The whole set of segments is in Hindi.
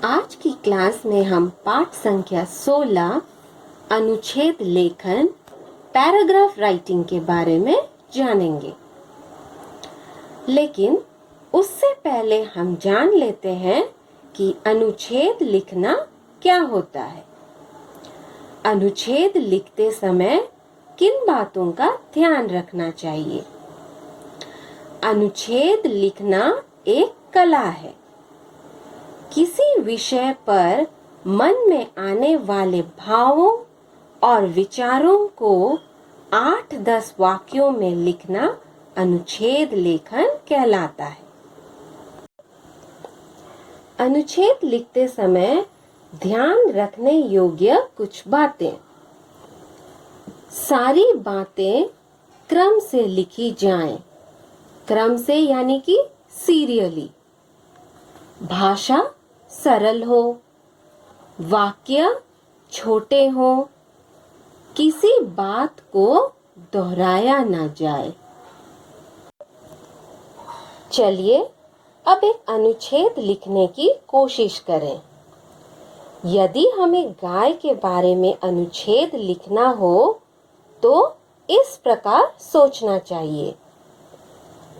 आज की क्लास में हम पाठ संख्या 16 अनुच्छेद लेखन पैराग्राफ राइटिंग के बारे में जानेंगे। लेकिन उससे पहले हम जान लेते हैं कि अनुच्छेद लिखना क्या होता है। अनुच्छेद लिखते समय किन बातों का ध्यान रखना चाहिए। अनुच्छेद लिखना एक कला है। किसी विषय पर मन में आने वाले भावों और विचारों को 8-10 वाक्यों में लिखना अनुच्छेद लेखन कहलाता है। अनुच्छेद लिखते समय ध्यान रखने योग्य कुछ बातें। सारी बातें क्रम से लिखी जाएं। क्रम से यानी कि सीरियली। भाषा सरल हो, वाक्य छोटे हो, किसी बात को दोहराया न जाए। चलिए अब एक अनुच्छेद लिखने की कोशिश करें। यदि हमें गाय के बारे में अनुच्छेद लिखना हो तो इस प्रकार सोचना चाहिए।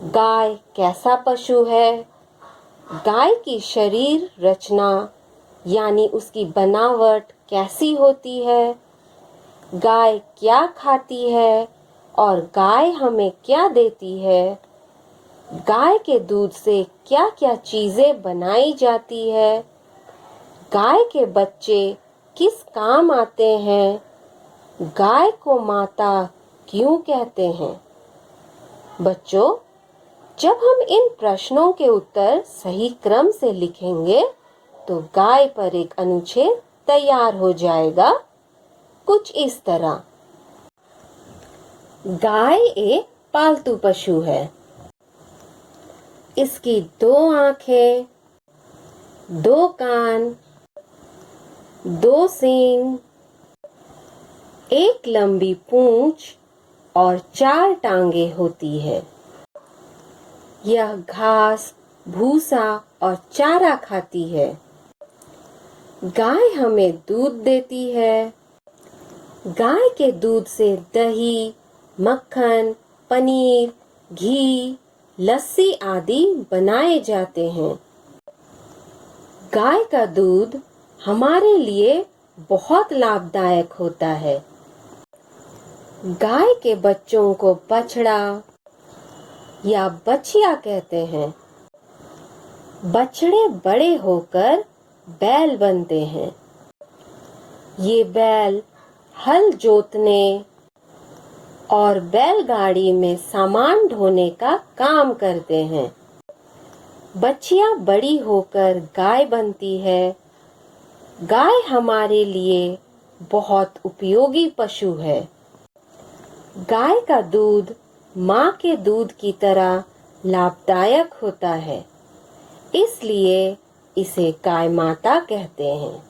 गाय कैसा पशु है? गाय की शरीर रचना यानी उसकी बनावट कैसी होती है? गाय क्या खाती है और गाय हमें क्या देती है? गाय के दूध से क्या क्या चीजें बनाई जाती है? गाय के बच्चे किस काम आते हैं? गाय को माता क्यों कहते हैं? बच्चों, जब हम इन प्रश्नों के उत्तर सही क्रम से लिखेंगे तो गाय पर एक अनुच्छेद तैयार हो जाएगा, कुछ इस तरह। गाय एक पालतू पशु है। इसकी 2 आंखें, 2 कान, 2 सींग, एक लंबी पूंछ और 4 टांगे होती है। यह घास, भूसा और चारा खाती है। गाय हमें दूध देती है। गाय के दूध से दही, मक्खन, पनीर, घी, लस्सी आदि बनाए जाते हैं। गाय का दूध हमारे लिए बहुत लाभदायक होता है। गाय के बच्चों को बछड़ा या बछिया कहते हैं। बछड़े बड़े होकर बैल बनते हैं। ये बैल हल जोतने और बैलगाड़ी में सामान ढोने का काम करते हैं। बछिया बड़ी होकर गाय बनती है। गाय हमारे लिए बहुत उपयोगी पशु है। गाय का दूध माँ के दूध की तरह लाभदायक होता है, इसलिए इसे गाय माता कहते हैं।